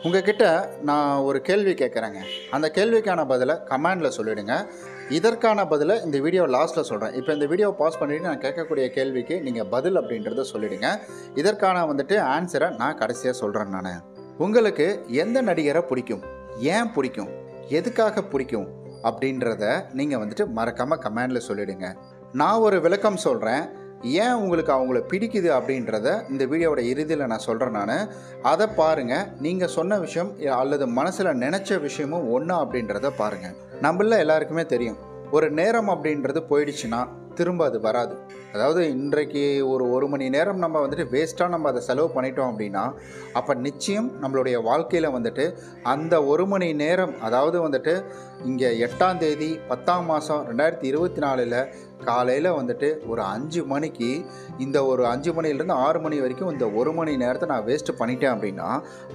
உங்ககிட்ட நான் ஒரு கேள்வி கேட்குறேங்க. அந்த கேள்விக்கான பதிலை கமெண்டில் சொல்லிவிடுங்க. இதற்கான பதிலை இந்த வீடியோ லாஸ்ட்டில் சொல்கிறேன். இப்போ இந்த வீடியோவை பாஸ் பண்ணிவிட்டு நான் கேட்கக்கூடிய கேள்விக்கு நீங்கள் பதில் அப்படின்றத சொல்லிவிடுங்க. இதற்கான ஆன்சரை நான் கடைசியாக சொல்கிறேன். நான் உங்களுக்கு எந்த நடிகரை பிடிக்கும், ஏன் பிடிக்கும், எதுக்காக பிடிக்கும் அப்படின்றத நீங்கள் மறக்காமல் கமெண்டில் சொல்லிவிடுங்க. நான் ஒரு விளக்கம் சொல்கிறேன். ஏன் உங்களுக்கு அவங்கள பிடிக்குது அப்படின்றத இந்த வீடியோவோட இறுதியில் நான் சொல்கிறேன். நான் அதை பாருங்கள். நீங்கள் சொன்ன விஷயம் அல்லது மனசில் நினச்ச விஷயமும் ஒன்றா அப்படின்றத பாருங்கள். நம்மள எல்லாருக்குமே தெரியும், ஒரு நேரம் அப்படின்றது போயிடுச்சுன்னா திரும்ப அது வராது. அதாவது இன்றைக்கு ஒரு மணி நேரம் நம்ம வேஸ்ட்டாக நம்ம அதை செலவு பண்ணிட்டோம் அப்படின்னா, அப்போ நிச்சயம் நம்மளுடைய வாழ்க்கையில் அந்த ஒரு மணி நேரம், அதாவது இங்கே 8ஆம் தேதி 10ஆம் மாதம் 2024 காலையில் ஒரு 5 மணிக்கு, இந்த ஒரு 5 மணிலேருந்து 6 மணி வரைக்கும் இந்த ஒரு மணி நேரத்தை நான் வேஸ்ட்டு பண்ணிட்டேன் அப்படின்னா,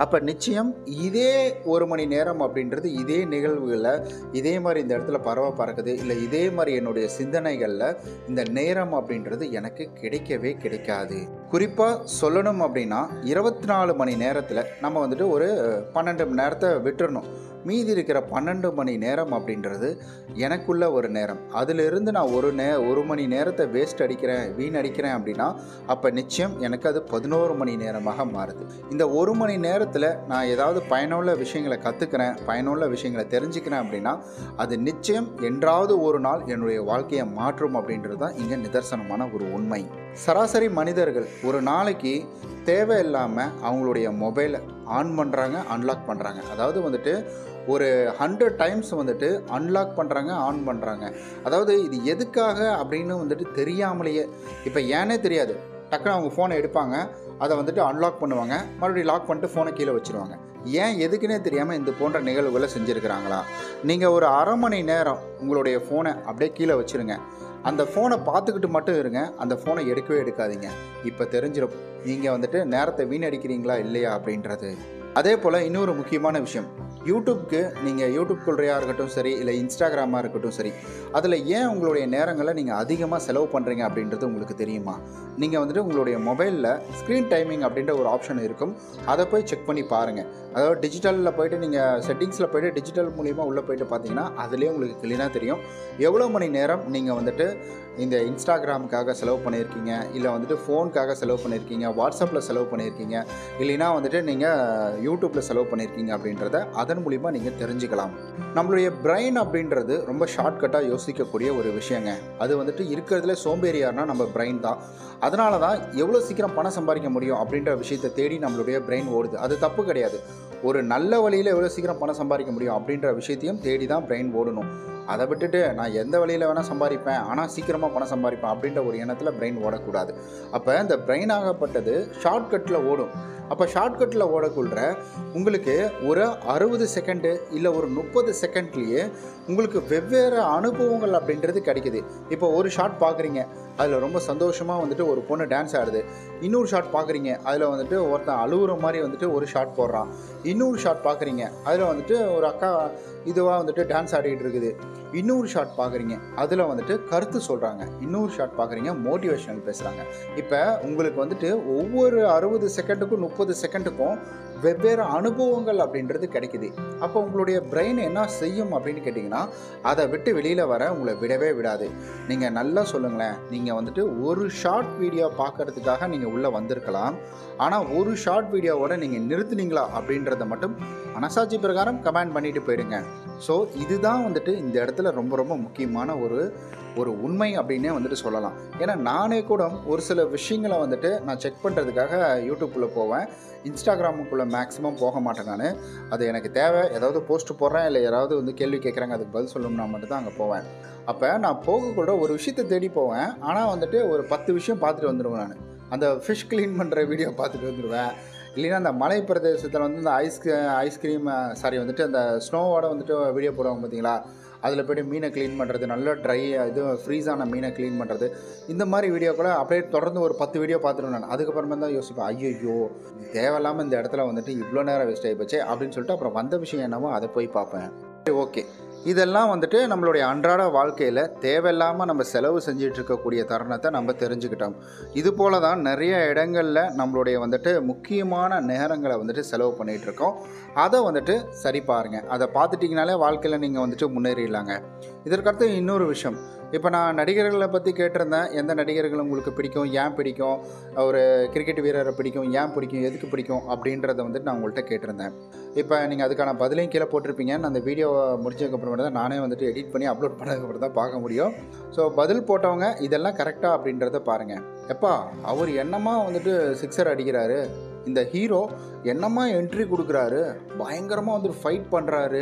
அப்போ நிச்சயம் இதே ஒரு மணி நேரம் அப்படின்றது இதே நிகழ்வுகளில் இதே மாதிரி இந்த இடத்துல பறக்குது, இல்லை இதே மாதிரி என்னுடைய சிந்தனைகளில் இந்த நேரம் அப்படின்றது எனக்கு கிடைக்கவே கிடைக்காது. குறிப்பாக சொல்லணும் அப்படின்னா 24 மணி நேரத்தில் நம்ம ஒரு 12 மணி நேரத்தை விட்டுறணும். மீதி இருக்கிற 12 மணி நேரம் அப்படின்றது எனக்குள்ள ஒரு நேரம். அதிலிருந்து நான் ஒரு மணி நேரத்தை வீணடிக்கிறேன் அப்படின்னா, அப்போ நிச்சயம் எனக்கு அது 11 மணி நேரமாக மாறுது. இந்த ஒரு மணி நேரத்தில் நான் ஏதாவது பயனுள்ள விஷயங்களை கற்றுக்கிறேன், பயனுள்ள விஷயங்களை தெரிஞ்சுக்கிறேன் அப்படின்னா, அது நிச்சயம் என்றாவது ஒரு நாள் என்னுடைய வாழ்க்கையை மாற்றும் அப்படின்றது தான் இங்கே நிதர்சனமான ஒரு உண்மை. சராசரி மனிதர்கள் ஒரு நாளைக்கு தேவையில்லாமல் அவங்களுடைய மொபைலை ஆன் பண்ணுறாங்க, அன்லாக் பண்ணுறாங்க. அதாவது ஒரு 100 டைம்ஸ் அன்லாக் பண்ணுறாங்க, ஆன் பண்ணுறாங்க. அதாவது இது எதுக்காக அப்படின்னு தெரியாமலேயே, இப்போ ஏன்னே தெரியாது, டக்குன்னு அவங்க ஃபோனை எடுப்பாங்க, அதை அன்லாக் பண்ணுவாங்க, மறுபடியும் லாக் பண்ணிட்டு ஃபோனை கீழே வச்சுருவாங்க. ஏன் எதுக்குன்னே தெரியாமல் இந்த போன்ற நிகழ்வுகளை செஞ்சுருக்கிறாங்களா? நீங்கள் ஒரு அரை மணி நேரம் உங்களுடைய ஃபோனை அப்படியே கீழே வச்சுருங்க. அந்த ஃபோனை பார்த்துக்கிட்டு மட்டும் இருங்க, அந்த ஃபோனை எடுக்கவே எடுக்காதீங்க. இப்போ தெரிஞ்சிடும் நீங்கள் நேரத்தை வீணடிக்கிறீங்களா இல்லையா அப்படின்றது. அதே போல் இன்னொரு முக்கியமான விஷயம், யூடியூப்க்கு நீங்கள் யூடியூப் கொள்கையாக இருக்கட்டும் சரி, இல்லை இன்ஸ்டாகிராமாக இருக்கட்டும் சரி, அதில் ஏன் உங்களுடைய நேரங்களை நீங்கள் அதிகமாக செலவு பண்ணுறீங்க அப்படின்றது உங்களுக்கு தெரியுமா? நீங்கள் உங்களுடைய மொபைலில் ஸ்க்ரீன் டைமிங் அப்படின்ற ஒரு ஆப்ஷன் இருக்கும், அதை போய் செக் பண்ணி பாருங்கள். அதாவது டிஜிட்டலில் போய்ட்டு நீங்கள் செட்டிங்ஸில் போய்ட்டு டிஜிட்டல் மூலிமா உள்ளே போய்ட்டு பார்த்தீங்கன்னா அதுலேயே உங்களுக்கு கிளீனாக தெரியும் எவ்வளோ மணி நேரம் நீங்கள் இந்த இன்ஸ்டாகிராமுக்காக செலவு பண்ணியிருக்கீங்க, இல்லை ஃபோனுக்காக செலவு பண்ணியிருக்கீங்க, வாட்ஸ்அப்பில் செலவு பண்ணியிருக்கீங்க, இல்லைனா நீங்கள் யூடியூப்பில் செலவு பண்ணியிருக்கீங்க அப்படின்றத அதன் மூலிமா நீங்கள் தெரிஞ்சுக்கலாம். நம்மளுடைய பிரெயின் அப்படின்றது ரொம்ப ஷார்ட்கட்டாக யோசிக்கக்கூடிய ஒரு விஷயங்க. அது இருக்கிறதுல சோம்பேறியார்னா நம்ம பிரெயின் தான். அதனால தான் எவ்வளோ சீக்கிரம் பணம் சம்பாதிக்க முடியும் அப்படின்ற விஷயத்தை தேடி நம்மளுடைய பிரெயின் ஓடுது. அது தப்பு கிடையாது. ஒரு நல்ல வழியில் எவ்வளோ சீக்கிரம் பணம் சம்பாதிக்க முடியும் அப்படின்ற விஷயத்தையும் தேடி தான் பிரெயின் ஓடணும். அதை விட்டுட்டு நான் எந்த வழியில் வேணால் சம்பாதிப்பேன், ஆனால் சீக்கிரமாக பணம் சம்பாதிப்பேன் அப்படின்ற ஒரு எண்ணத்தில் பிரெயின் ஓடக்கூடாது. அப்போ இந்த பிரெயின் ஆகப்பட்டது ஷார்ட்கட்டில் ஓடும். அப்போ ஷார்ட்கட்டில் ஓடக்குள்ள உங்களுக்கு ஒரு 60 செகண்டு இல்லை ஒரு 30 செகண்ட்லேயே உங்களுக்கு வெவ்வேறு அனுபவங்கள் அப்படின்றது கிடைக்குது. இப்போ ஒரு ஷாட் பார்க்குறீங்க, அதில் ரொம்ப சந்தோஷமாக ஒரு பொண்ணு டான்ஸ் ஆடுது. இன்னொரு ஷாட் பார்க்குறீங்க, அதில் ஒருத்தன் அழுகுற மாதிரி ஒரு ஷாட் போடுறான். இன்னொரு ஷாட் பார்க்குறீங்க, அதில் ஒரு அக்கா இதுவாக டான்ஸ் ஆடிக்கிட்டு இருக்குது. இன்னொரு ஷாட் பார்க்குறீங்க, அதில் கருத்து சொல்கிறாங்க. இன்னொரு ஷாட் பார்க்குறீங்க, மோட்டிவேஷனல் பேசுகிறாங்க. இப்போ உங்களுக்கு ஒவ்வொரு 60 செகண்டுக்கும் 30 செகண்டுக்கும் வெவ்வேறு அனுபவங்கள் அப்படின்றது கிடைக்குது. அப்போ உங்களுடைய பிரெயின் என்ன செய்யும் அப்படின்னு கேட்டிங்கன்னா, அதை விட்டு வெளியில் வர உங்களை விடவே விடாது. நீங்கள் நல்லா சொல்லுங்களேன், நீங்கள் ஒரு ஷார்ட் வீடியோ பார்க்குறதுக்காக நீங்கள் உள்ளே வந்திருக்கலாம், ஆனால் ஒரு ஷார்ட் வீடியோவோட நீங்கள் நிறுத்துனீங்களா அப்படின்றத மட்டும் மனசாட்சி பிரகாரம் கமெண்ட் பண்ணிட்டு போயிடுங்க. ஸோ இதுதான் இந்த இடத்துல ரொம்ப ரொம்ப முக்கியமான ஒரு உண்மை அப்படின்னே சொல்லலாம். ஏன்னா நானே கூட ஒரு சில விஷயங்களை நான் செக் பண்ணுறதுக்காக யூடியூப்பில் போவேன், இன்ஸ்டாகிராமுக்குள்ளே மேக்ஸிமம் போக மாட்டேன். நான் அது எனக்கு தேவை, ஏதாவது போஸ்ட் போடுறேன், இல்லை யாராவது கேள்வி கேட்குறாங்க, அதுக்கு பதில் சொல்லணும்னா மட்டும்தான் அங்கே போவேன். அப்போ நான் போகக்கூட ஒரு விஷயத்தை தேடி போவேன், ஆனால் ஒரு 10 விஷயம் பார்த்துட்டு வந்துடுவேன். நான் அந்த ஃபிஷ் க்ளீன் பண்ணுற வீடியோ பார்த்துட்டு வந்துடுவேன். இல்லைன்னா அந்த மலை பிரதேசத்தில் இந்த ஐஸ்கிரீம் அந்த ஸ்னோவோட வீடியோ போடுவாங்க பார்த்தீங்களா, அதில் போய்ட்டு மீனை க்ளீன் பண்ணுறது, நல்லா ட்ரை ஃப்ரீஸான மீனை க்ளீன் பண்ணுறது, இந்த மாதிரி வீடியோ கூட அப்படியே தொடர்ந்து ஒரு 10 வீடியோ பார்த்துருவேன். நான் அதுக்கப்புறமா தான் யோசிப்பேன், ஐயோ தேவையில்லாமல் இந்த இடத்துல இவ்வளோ நேரம் வேஸ்ட் ஆகி போச்சு அப்படின்னு சொல்லிட்டு அப்புறம் வந்த விஷயம் என்னவோ அதை போய் பார்ப்பேன். ஓகே, இதெல்லாம் வந்துட்டு நம்மளுடைய அன்றாட வாழ்க்கையில் தேவையில்லாமல் நம்ம செலவு செஞ்சிட்டு இருக்கக்கூடிய தருணத்தை நம்ம தெரிஞ்சுக்கிட்டோம். இது போல தான் நிறைய இடங்களில் நம்மளுடைய வந்துட்டு முக்கியமான நேரங்களை வந்துட்டு செலவு பண்ணிகிட்ருக்கோம். அதை வந்துட்டு சரி பாருங்கள். அதை பார்த்துட்டிங்கனாலே வாழ்க்கையில் நீங்கள் வந்துட்டு முன்னேறிடலாங்க. இதற்கடுத்து இன்னொரு விஷயம், இப்போ நான் நடிகர்களை பற்றி கேட்டிருந்தேன். எந்த நடிகர்கள் உங்களுக்கு பிடிக்கும், ஏன் பிடிக்கும், ஒரு கிரிக்கெட் வீரரை பிடிக்கும், ஏன் பிடிக்கும், எதுக்கு பிடிக்கும் அப்படின்றத வந்துட்டு நான் உங்கள்கிட்ட கேட்டிருந்தேன். இப்போ நீங்கள் அதுக்கான பதிலையும் கீழே போட்டிருப்பீங்க. நான் அந்த வீடியோவை முடிச்சதுக்கப்புறமேட்டு தான் நானே வந்துட்டு எடிட் பண்ணி அப்லோட் பண்ணதுக்கப்புறம் தான் பார்க்க முடியும். ஸோ பதில் போட்டவங்க இதெல்லாம் கரெக்டாக அப்படின்றத பாருங்கள். எப்பா அவர் என்னமா வந்துட்டு சிக்ஸர் அடிக்கிறாரு, இந்த ஹீரோ என்னமா என்ட்ரி கொடுக்குறாரு, பயங்கரமாக வந்து ஃபைட் பண்ணுறாரு,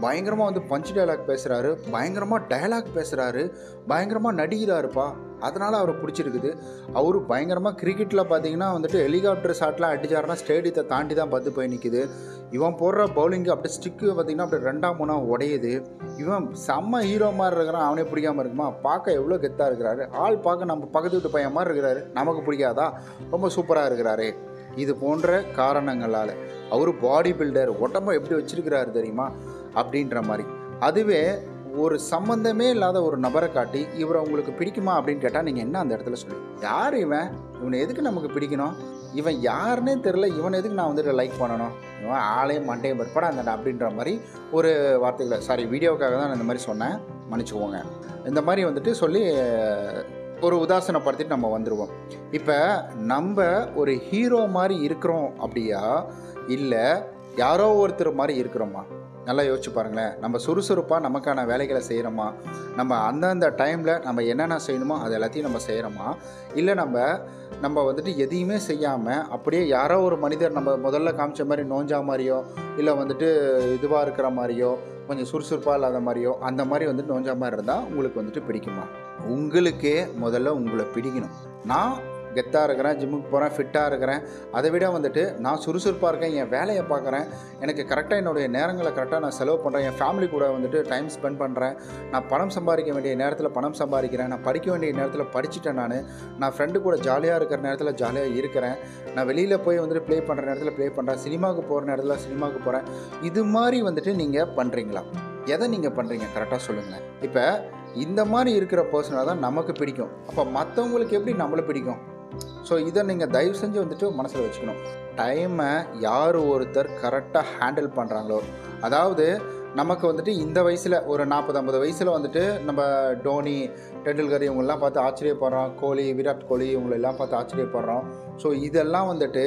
பயங்கரமாக வந்து பஞ்ச் டயலாக் பேசுகிறாரு, பயங்கரமாக டயலாக் பேசுகிறாரு, பயங்கரமாக நடிக்கிறாருப்பா, அதனால் அவரை பிடிச்சிருக்குது. அவர் பயங்கரமாக கிரிக்கெட்டில் பார்த்தீங்கன்னா வந்துட்டு ஹெலிகாப்டர் ஷாட்லாம் அடிச்சாருன்னா ஸ்டேடியத்தை தாண்டி தான் பார்த்து போய் நிற்குது. இவன் போடுற பவுலிங்கு அப்படியே ஸ்டிக்கு பார்த்திங்கன்னா அப்படியே 2 உடையுது. இவன் செம்ம ஹீரோ மாதிரி இருக்கிறான், அவனே பிடிக்காமல் இருக்குமா? பார்க்க எவ்வளோ கெத்தாக இருக்கிறாரு, ஆள் பார்க்க நம்ம பக்கத்து வீட்டு பையன் மாதிரி இருக்கிறாரு, நமக்கு பிடிக்காதா? ரொம்ப சூப்பராக இருக்கிறாரு. இது போன்ற காரணங்களால் அவர் பாடி பில்டர், உடம்பை எப்படி வச்சிருக்கிறாரு தெரியுமா அப்படின்ற மாதிரி. அதுவே ஒரு சம்மந்தமே இல்லாத ஒரு நபரை காட்டி இவரை உங்களுக்கு பிடிக்குமா அப்படின்னு கேட்டால் நீங்கள் என்ன அந்த இடத்துல சொல்லி, யார் இவன், இவனை எதுக்கு நமக்கு பிடிக்கணும், இவன் யாருன்னே தெரில, இவன் எதுக்கு நான் வந்துட்டு லைக் பண்ணணும், இவன் ஆளையும் மண்டையும் பற்படா அந்த அப்படின்ற மாதிரி ஒரு வார்த்தைகளை, சாரி வீடியோவுக்காக தான் நான் இந்த மாதிரி சொன்னேன், மன்னிச்சுக்கோங்க. இந்த மாதிரி வந்துட்டு சொல்லி ஒரு உதாசனப்படுத்திட்டு நம்ம வந்துடுவோம். இப்போ நம்ம ஒரு ஹீரோ மாதிரி இருக்கிறோம் அப்படியா, இல்லை யாரோ ஒருத்தர் மாதிரி இருக்கிறோமா? நல்லா யோசிச்சு பாருங்களேன். நம்ம சுறுசுறுப்பாக நமக்கான வேலைகளை செய்கிறோமா, நம்ம அந்தந்த டைமில் நம்ம என்னென்ன செய்யணுமோ அது எல்லாத்தையும் நம்ம செய்கிறோமா, இல்லை நம்ம வந்துட்டு எதையுமே செய்யாமல் அப்படியே யாரோ ஒரு மனிதர் நம்ம முதல்ல காமிச்ச மாதிரி நோஞ்சா மாதிரியோ, இல்லை வந்துட்டு இதுவாக இருக்கிற மாதிரியோ, கொஞ்சம் சுறுசுறுப்பாக இல்லாத மாதிரியோ, அந்த மாதிரி வந்துட்டு நோஞ்சா மாதிரி இருந்தால் உங்களுக்கு வந்துட்டு பிடிக்குமா? உங்களுக்கே முதல்ல உங்களை பிடிக்கணும். நான் கெத்தாக இருக்கிறேன், ஜிம்முக்கு போகிறேன், ஃபிட்டாக இருக்கிறேன், அதை விட வந்துட்டு நான் சுறுசுறுப்பாக இருக்கேன், என் வேலையை பார்க்குறேன், எனக்கு கரெக்டாக என்னுடைய நேரங்களை கரெக்டாக நான் செலவு பண்ணுறேன், என் ஃபேமிலி கூட வந்துட்டு டைம் ஸ்பெண்ட் பண்ணுறேன், நான் பணம் சம்பாதிக்க வேண்டிய நேரத்தில் பணம் சம்பாதிக்கிறேன், நான் படிக்க வேண்டிய நேரத்தில் படிச்சுட்டேன், நான் ஃப்ரெண்டு கூட ஜாலியாக இருக்கிற நேரத்தில் ஜாலியாக இருக்கிறேன், நான் வெளியில் போய் வந்துட்டு ப்ளே பண்ணுற நேரத்தில் ப்ளே பண்ணுறேன், சினிமாவுக்கு போகிற நேரத்தில் சினிமாவுக்கு போகிறேன். இது மாதிரி வந்துட்டு நீங்கள் பண்ணுறீங்களா? எதை நீங்கள் பண்ணுறீங்க கரெக்டாக சொல்லுங்கள். இப்போ இந்த மாதிரி இருக்கிற பர்சனாக தான் நமக்கு பிடிக்கும். அப்போ மற்றவங்களுக்கு எப்படி நம்மளை பிடிக்கும்? ஸோ இதை நீங்கள் தயவு செஞ்சு வந்துட்டு மனசில் வச்சுக்கணும். டைமை யார் ஒருத்தர் கரெக்டாக ஹேண்டில் பண்ணுறாங்களோ, அதாவது நமக்கு வந்துட்டு இந்த வயசில் ஒரு 40-50 வயசில் வந்துட்டு நம்ம டோனி, டெண்டுல்கர் இவங்களெலாம் பார்த்து ஆச்சரியப்படுறோம், கோலி, விராட் கோலி இவங்களெல்லாம் பார்த்து ஆச்சரியப்படுறோம். ஸோ இதெல்லாம் வந்துட்டு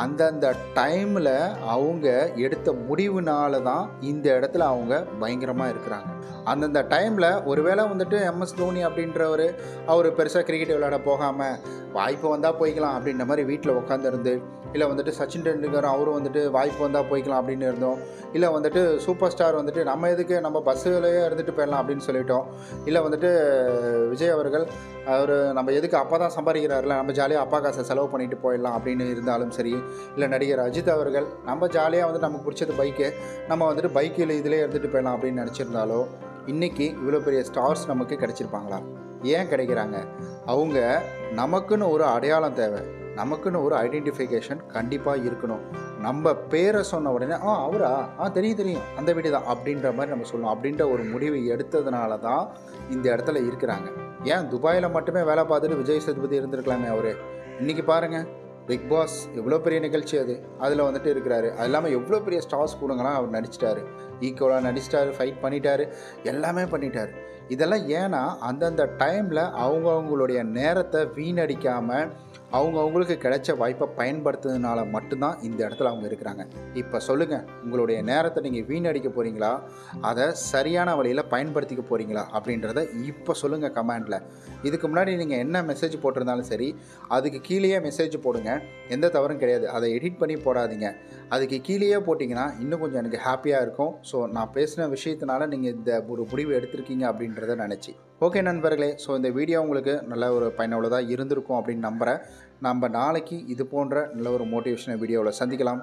அந்தந்த டைமில் அவங்க எடுத்த முடிவுனால தான் இந்த இடத்துல அவங்க பயங்கரமாக இருக்கிறாங்க. அந்தந்த டைமில் ஒருவேளை வந்துட்டு MS தோனி அப்படின்றவர் அவர் பெருசாக கிரிக்கெட் விளையாட போகாமல் வாய்ப்பு வந்தால் போய்க்கலாம் அப்படின்ற மாதிரி வீட்டில் உட்காந்துருந்து, இல்லை வந்துட்டு சச்சின் டெண்டுல்கர் அவரும் வந்துட்டு வாய்ப்பு வந்தால் போய்க்கலாம் அப்படின்னு இருந்தோம், இல்லை வந்துட்டு சூப்பர் ஸ்டார் வந்துட்டு நம்ம எதுக்கு நம்ம பஸ்ஸுலேயே இருந்துட்டு போயிடலாம் அப்படின்னு சொல்லிட்டோம், இல்லை வந்துட்டு விஜய் அவர்கள் அவர் நம்ம எதுக்கு அப்பா தான் சம்பாதிக்கிறாருல நம்ம ஜாலியாக அப்பா காசை செலவு பண்ணிட்டு போயிடலாம் அப்படின்னு இருந்தாலும் சரி, இல்லை நடிகர் அஜித் அவர்கள் நம்ம ஜாலியாக வந்து நமக்கு பிடிச்சது பைக்கு, நம்ம வந்துட்டு பைக்கில் இதிலே இருந்துட்டு போயிடலாம் அப்படின்னு நினச்சிருந்தாலோ இன்றைக்கி இவ்வளோ பெரிய ஸ்டார்ஸ் நமக்கு கிடைச்சிருப்பாங்களா? ஏன் கிடைக்கிறாங்க? அவங்க நமக்குன்னு ஒரு அடையாளம் தேவை, நமக்குன்னு ஒரு ஐடென்டிஃபிகேஷன் கண்டிப்பாக இருக்கணும். நம்ம பேரை சொன்ன உடனே அவரா தெரியும் அந்த வீடு தான் அப்படின்ற மாதிரி நம்ம சொல்லணும். அப்படின்ற ஒரு முடிவை எடுத்ததுனால தான் இந்த இடத்துல இருக்கிறாங்க. ஏன் துபாயில் மட்டுமே வேலை பார்த்துட்டு விஜய் சேதுபதி இருந்திருக்கலாமே அவர்? இன்றைக்கி பாருங்கள், பிக் பாஸ் எவ்வளோ பெரிய நிகழ்ச்சி, அதில் வந்துட்டு இருக்கிறாரு. அது இல்லாமல் எவ்வளோ பெரிய ஸ்டார்ஸ் கூடங்களாம் அவர் நடிச்சிட்டாரு, ஈக்குவலாக நடிச்சிட்டாரு, ஃபைட் பண்ணிட்டாரு, எல்லாமே பண்ணிட்டார். இதெல்லாம் ஏன்னா அந்தந்த டைமில் அவங்களுடைய நேரத்தை வீணடிக்காமல் அவங்களுக்கு கிடைச்ச வாய்ப்பை பயன்படுத்துறதுனால மட்டும்தான் இந்த இடத்துல அவங்க இருக்கிறாங்க. இப்போ சொல்லுங்கள், உங்களுடைய நேரத்தை நீங்கள் வீணடிக்க போகிறீங்களா, அதை சரியான வழியில் பயன்படுத்திக்க போகிறீங்களா அப்படின்றத இப்போ சொல்லுங்கள் கமெண்டில். இதுக்கு முன்னாடி நீங்கள் என்ன மெசேஜ் போட்டிருந்தாலும் சரி, அதுக்கு கீழேயே மெசேஜ் போடுங்க, எந்த தவறும் கிடையாது. அதை எடிட் பண்ணி போடாதீங்க, அதுக்கு கீழேயே போட்டிங்கன்னா இன்னும் கொஞ்சம் எனக்கு ஹாப்பியாக இருக்கும். ஸோ நான் பேசின விஷயத்தினால நீங்கள் இந்த ஒரு முடிவு எடுத்திருக்கீங்க அப்படின்றத நினச்சி. ஓகே நண்பர்களே, ஸோ இந்த வீடியோ உங்களுக்கு நல்ல ஒரு பயனுள்ளதாக இருந்திருக்கும் அப்படின்னு நம்புகிறேன். நம்ம நாளைக்கு இது போன்ற நல்ல ஒரு மோட்டிவேஷனல் வீடியோவில் சந்திக்கலாம்.